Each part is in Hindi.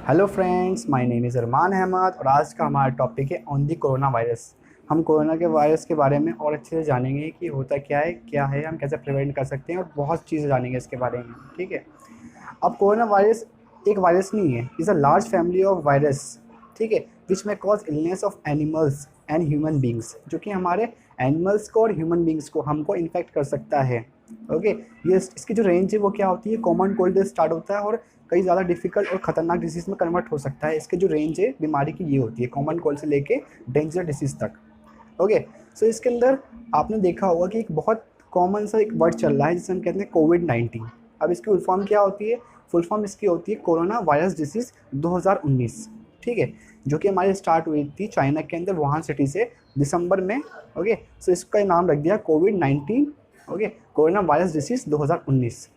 Hello friends, my name is Arman Ahmed और आज का हमारा टॉपिक है ऑन दी कोरोना वायरस। हम कोरोना के वायरस के बारे में और अच्छे से जानेंगे कि होता क्या है, हम कैसे प्रिवेंट कर सकते हैं और बहुत चीज़ें जानेंगे इसके बारे में। ठीक है। अब कोरोना वायरस एक वायरस नहीं है, is a large family of virus. ठीक है। विच में cause illness of animals and human beings, जो कि हमारे एनिमल्स को और ह्यूमन बींग्स को हमको इन्फेक्ट कर सकता है। ओके। ये इसकी जो रेंज है वो क्या होती है, कॉमन कोल्ड से स्टार्ट होता है और कई ज़्यादा डिफिकल्ट और ख़तरनाक डिसीज़ में कन्वर्ट हो सकता है। इसके जो रेंज है बीमारी की ये होती है, कॉमन कोल्ड से लेके डेंजर डिसीज़ तक। ओके। सो इसके अंदर आपने देखा होगा कि एक बहुत कॉमन सा एक वर्ड चल रहा है जिसे हम कहते हैं कोविड-19। अब इसकी फुल फॉर्म क्या होती है? फुल फॉर्म इसकी होती है कोरोना वायरस डिसीज़ 2019। ठीक है। जो कि हमारी स्टार्ट हुई थी चाइना के अंदर वुहान सिटी से दिसंबर में। ओके। सो इसका नाम रख दिया कोविड-19। ओके। Corona virus disease 2019।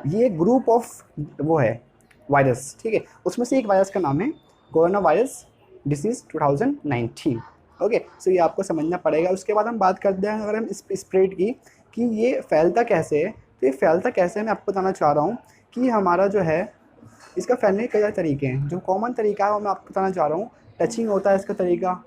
ये ग्रुप ऑफ वो है वायरस। ठीक है। उसमें से एक वायरस का नाम है कोरोना वायरस डिसीज़ 2019। ओके। सो ये आपको समझना पड़ेगा। उसके बाद हम बात करते हैं अगर हम स्प्रेड की कि ये फैलता कैसे है। तो ये फैलता कैसे है मैं आपको बताना चाह रहा हूँ कि हमारा जो है इसका फैलने के कई सारे तरीके हैं। जो कॉमन तरीका है वो मैं आपको बताना चाह रहा हूँ। टचिंग होता है इसका तरीका,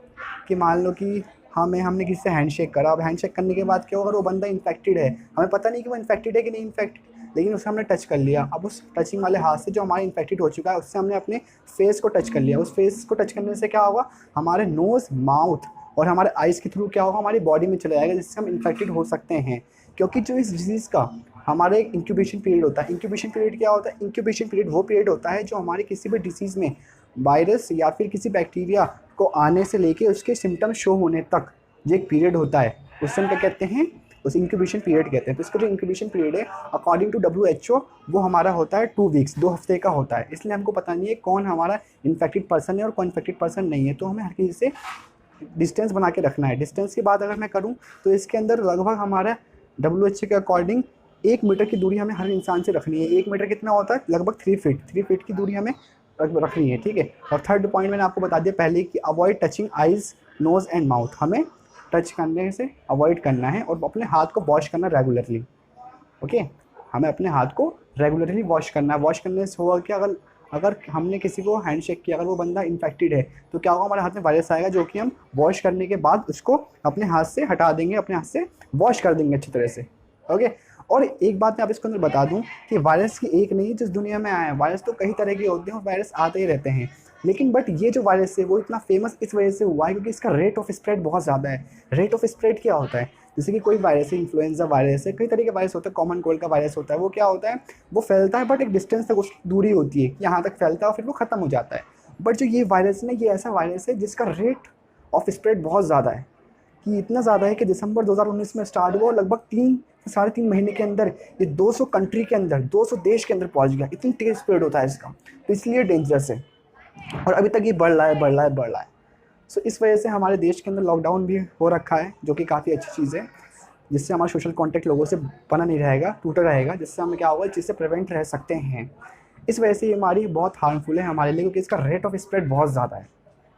कि मान लो कि हमने किसी से हैंडशेक करा। अब हैंडशेक करने के बाद क्या होगा, अगर वो बंदा इन्फेक्टेड है, हमें पता नहीं कि वो इन्फेक्टेड है कि नहीं इन्फेक्टेड, लेकिन उसे हमने टच कर लिया। अब उस टचिंग वाले हाथ से जो हमारा इन्फेक्टेड हो चुका है उससे हमने अपने फेस को टच कर लिया। उस फेस को टच करने से क्या होगा, हमारे नोज़, माउथ और हमारे आइज़ के थ्रू क्या होगा, हमारी बॉडी में चला जाएगा, जिससे हम इन्फेक्टेड हो सकते हैं। क्योंकि जो इस डिजीज़ का हमारा एक इंक्यूबेशन पीरियड होता है। इंक्यूबेशन पीरियड क्या होता है? इंक्यूबेशन पीरियड वो पीरियड होता है जो हमारे किसी भी डिसीज़ में वायरस या फिर किसी बैक्टीरिया को आने से लेके उसके सिम्टम्स शो होने तक जो एक पीरियड होता है उससे हम क्या कहते हैं, उस इंक्यूबेशन पीरियड कहते हैं। तो इसका जो इंक्यूबेशन पीरियड है अकॉर्डिंग टू WHO वो हमारा होता है 2 वीक्स, 2 हफ्ते का होता है। इसलिए हमको पता नहीं है कौन हमारा इन्फेक्टेड पर्सन है और कौन इन्फेक्टेड पर्सन नहीं है। तो हमें हर किसी से डिस्टेंस बना के रखना है। डिस्टेंस की बात अगर मैं करूँ तो इसके अंदर लगभग हमारा WHO के अकॉर्डिंग 1 मीटर की दूरी हमें हर इंसान से रखनी है। 1 मीटर कितना होता है? लगभग 3 फीट। 3 फीट की दूरी हमें रखनी है। ठीक है। और थर्ड पॉइंट मैंने आपको बता दिया पहले कि avoid touching eyes, nose and mouth. हमें टच करने से अवॉइड करना है और अपने हाथ को वॉश करना रेगुलरली। ओके। हमें अपने हाथ को रेगुलरली वॉश करना है। वॉश करने से होगा कि अगर अगर हमने किसी को हैंडशेक किया, अगर वो बंदा इन्फेक्टेड है तो क्या होगा, हमारे हाथ में वायरस आएगा जो कि हम वॉश करने के बाद उसको अपने हाथ से हटा देंगे, अपने हाथ से वॉश कर देंगे अच्छी तरह से। ओके। और एक बात मैं आप इसके अंदर बता दूं कि वायरस की एक नहीं जिस दुनिया में आया है, वायरस तो कई तरह के होते हैं और वायरस आते ही रहते हैं। लेकिन बट ये जो वायरस है वो इतना फेमस इस वजह से हुआ है क्योंकि इसका रेट ऑफ स्प्रेड बहुत ज़्यादा है। रेट ऑफ स्प्रेड क्या होता है? जैसे कि कोई वायरस है, इन्फ्लुएंजा वायरस है, कई तरह के वायरस होते हैं, कॉमन कोल्ड का वायरस होता है। वो क्या होता है, वो फैलता है बट एक डिस्टेंस तक उसकी दूरी होती है, यहाँ तक फैलता है और फिर वो ख़त्म हो जाता है। बट जो ये वायरस है ना, ये ऐसा वायरस है जिसका रेट ऑफ स्प्रेड बहुत ज़्यादा है। कि इतना ज़्यादा है कि दिसंबर 2019 में स्टार्ट हुआ और लगभग 3 से साढ़े 3 महीने के अंदर ये 200 कंट्री के अंदर, 200 देश के अंदर पहुंच गया। इतनी तेज स्प्रेड होता है इसका, तो इसलिए डेंजरस है और अभी तक ये बढ़ रहा है, बढ़ रहा है, बढ़ रहा है। सो इस वजह से हमारे देश के अंदर लॉकडाउन भी हो रखा है, जो कि काफ़ी अच्छी चीज़ है, जिससे हमारा सोशल कॉन्टैक्ट लोगों से बना नहीं रहेगा, टूटा रहेगा, जिससे हमें क्या होगा, जिससे प्रिवेंट रह सकते हैं। इस वजह से ये बीमारी बहुत हार्मफुल है हमारे लिए क्योंकि इसका रेट ऑफ स्प्रेड बहुत ज़्यादा है,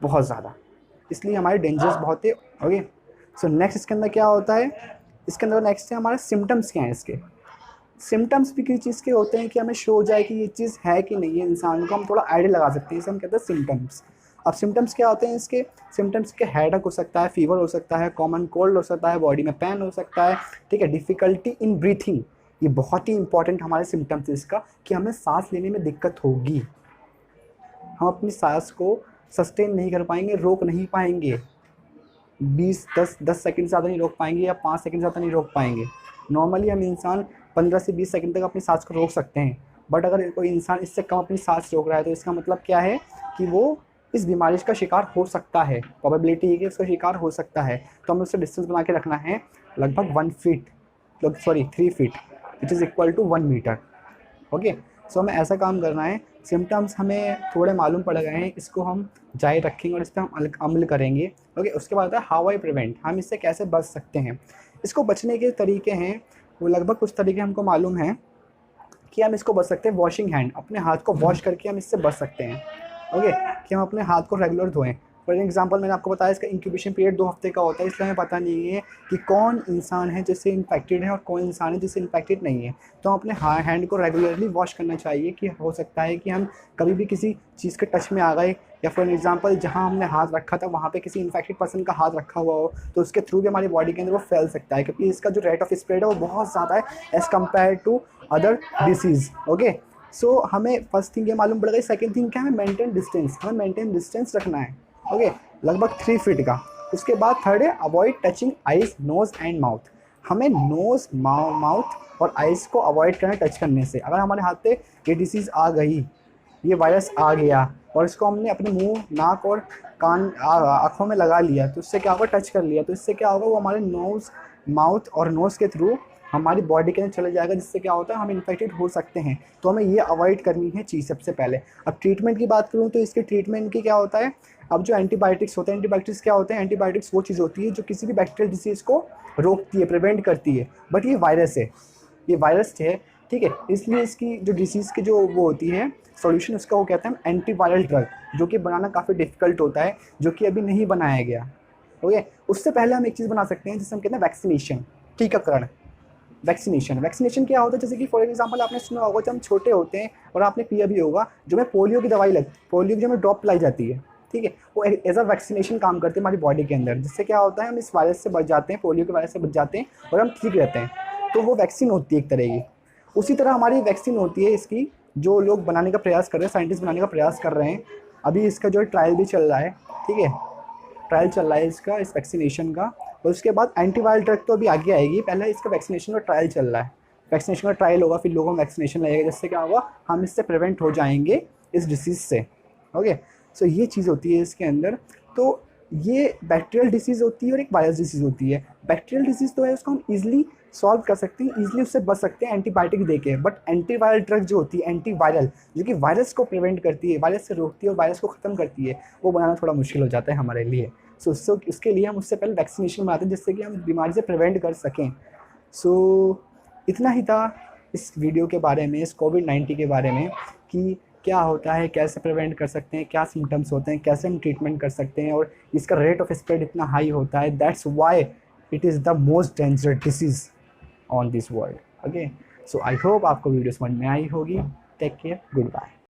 बहुत ज़्यादा। इसलिए हमारे डेंजरस बहुत है। ओके। सो नेक्स्ट इसके अंदर क्या होता है, इसके अंदर नेक्स्ट है हमारे सिम्टम्स क्या हैं। इसके सिम्टम्स भी किसी चीज़ के होते हैं कि हमें शो हो जाए कि ये चीज़ है कि नहीं है इंसान को, हम थोड़ा आइडिया लगा सकते हैं, इसे हम कहते हैं सिम्टम्स। अब सिम्टम्स क्या होते हैं इसके? सिम्टम्स के हेडेक हो सकता है, फीवर हो सकता है, कॉमन कोल्ड हो सकता है, बॉडी में पेन हो सकता है। ठीक है। डिफ़िकल्टी इन ब्रीथिंग, ये बहुत ही इंपॉर्टेंट हमारे सिम्टम्स है इसका, कि हमें सांस लेने में दिक्कत होगी, हम अपनी सांस को सस्टेन नहीं कर पाएंगे, रोक नहीं पाएंगे। 10 सेकंड से ज़्यादा नहीं रोक पाएंगे या 5 सेकंड से ज़्यादा नहीं रोक पाएंगे। नॉर्मली हम इंसान 15 से 20 सेकंड तक अपनी सांस को रोक सकते हैं, बट अगर कोई इंसान इससे कम अपनी सांस रोक रहा है तो इसका मतलब क्या है कि वो इस बीमारी का शिकार हो सकता है। प्रोबेबिलिटी है कि उसका शिकार हो सकता है। तो हमें उससे डिस्टेंस बना के रखना है लगभग 1 feet, 3 feet, which is equal to 1 metre. Okay. So हमें ऐसा काम करना है। सिम्टम्स हमें थोड़े मालूम पड़ गए हैं, इसको हम जारी रखेंगे और इस पर हम अमल करेंगे। ओके। उसके बाद है हाउ आई प्रिवेंट, हम इससे कैसे बच सकते हैं। इसको बचने के तरीके हैं वो लगभग कुछ तरीके हमको मालूम हैं कि हम इसको बच सकते हैं। वॉशिंग हैंड, अपने हाथ को वॉश करके हम इससे बच सकते हैं। ओके। कि हम अपने हाथ को रेगुलर धोएं। फॉर एग्जांपल मैंने आपको बताया इसका इंक्यूबेशन पीरियड 2 हफ्ते का होता है, इसलिए हमें पता नहीं है कि कौन इंसान है जिससे इन्फेक्टेड है और कौन इंसान है जिससे इन्फेक्टेड नहीं है। तो हम अपने हैंड को रेगुलरली वॉश करना चाहिए कि हो सकता है कि हम कभी भी किसी चीज़ के टच में आ गए, या फॉर एग्जांपल जहाँ हमने हाथ रखा था वहाँ पे किसी इन्फेक्टेड पर्सन का हाथ रखा हुआ हो, तो उसके थ्रू भी हमारी बॉडी के अंदर वो फैल सकता है, क्योंकि इसका जो रेट ऑफ स्प्रेड है वो बहुत ज़्यादा है as compare to other disease. Okay, so हमें फर्स्ट थिंग ये मालूम पड़ गई। सेकंड थिंग क्या है, मेंटेन डिस्टेंस, हमें मेंटेन डिस्टेंस रखना है। ओके, लगभग 3 फीट का। उसके बाद थर्ड है avoid touching eyes, nose and mouth. हमें नोज़, माउथ और आइज़ को अवॉइड करना टच करने से। अगर हमारे हाथ पे ये डिसीज़ आ गई, ये वायरस आ गया और इसको हमने अपने मुंह, नाक और कान, आँखों में लगा लिया, तो इससे क्या होगा, टच कर लिया, तो इससे क्या होगा, वो हमारे नोज़, माउथ और नोज़ के थ्रू हमारी बॉडी के अंदर चले जाएगा, जिससे क्या होता है हम इन्फेक्टेड हो सकते हैं। तो हमें ये अवॉइड करनी है चीज़ सबसे पहले। अब ट्रीटमेंट की बात करूँ तो इसके ट्रीटमेंट की क्या होता है, अब जो एंटीबायोटिक्स होते हैं, एंटीबायोटिक्स क्या होते हैं, एंटीबायोटिक्स वो चीज़ होती है जो किसी भी बैक्टीरियल डिसीज़ को रोकती है, प्रिवेंट करती है। बट ये वायरस है, ये वायरस है, ठीक है, इसलिए इसकी जो डिसीज़ की जो वो होती है सॉल्यूशन, उसका वो कहते हैं एंटीवायरल ड्रग, जो कि बनाना काफ़ी डिफ़िकल्ट होता है, जो कि अभी नहीं बनाया गया। ओके, उससे पहले हम एक चीज़ बना सकते हैं जिसे हम कहते हैं वैक्सीनेशन, टीकाकरण। वैक्सीनेशन क्या होता है, जैसे कि फॉर एग्जांपल आपने सुना होगा जब हम छोटे होते हैं और आपने पिया भी होगा, जो हमें पोलियो की दवाई पोलियो की जो हमें ड्रॉप पिलाई जाती है, ठीक है, वो एज अ वैक्सीनेशन काम करती है हमारी बॉडी के अंदर, जिससे क्या होता है हम इस वायरस से बच जाते हैं, पोलियो के वायरस से बच जाते हैं और हम ठीक रहते हैं। तो वो वैक्सीन होती है एक तरह की। उसी तरह हमारी वैक्सीन होती है इसकी, जो लोग बनाने का प्रयास कर रहे हैं, साइंटिस्ट बनाने का प्रयास कर रहे हैं। अभी इसका जो ट्रायल भी चल रहा है, ठीक है, ट्रायल चल रहा है इसका, इस वैक्सीनेशन का। और उसके बाद एंटीवायरल ड्रग तो अभी आगे आएगी, पहले इसका वैक्सीनेशन का ट्रायल चल रहा है। वैक्सीनेशन का ट्रायल होगा, फिर लोगों में वैक्सीनेशन लगेगा, जिससे क्या होगा, हम इससे प्रिवेंट हो जाएंगे इस डिसीज़ से। ओके, सो ये चीज़ होती है इसके अंदर। तो ये बैक्टीरियल डिसीज़ होती है और एक वायरस डिसीज़ होती है। बैक्टीरियल डिसीज़ तो है, उसको हम ईजिली सॉल्व कर सकते हैं, ईजिली उससे बच सकते हैं एंटीबायोटिक देके। बट एंटीवायरल ड्रग जो होती है, एंटीवायरल, जो कि वायरस को प्रिवेंट करती है, वायरस से रोकती है और वायरस को ख़त्म करती है, वो बनाना थोड़ा मुश्किल हो जाता है हमारे लिए। सो उसके लिए हम उससे पहले वैक्सीनेशन बनाते हैं, जिससे कि हम बीमारी से प्रिवेंट कर सकें। सो इतना ही था इस वीडियो के बारे में, इस कोविड-19 के बारे में, कि क्या होता है, कैसे प्रिवेंट कर सकते हैं, क्या सिम्टम्स होते हैं, कैसे हम ट्रीटमेंट कर सकते हैं, और इसका रेट ऑफ स्प्रेड इतना हाई होता है। That's why it is the most dangerous disease on this world. Okay, so I hope आपको वीडियो समझ में आई होगी। Take care, good bye.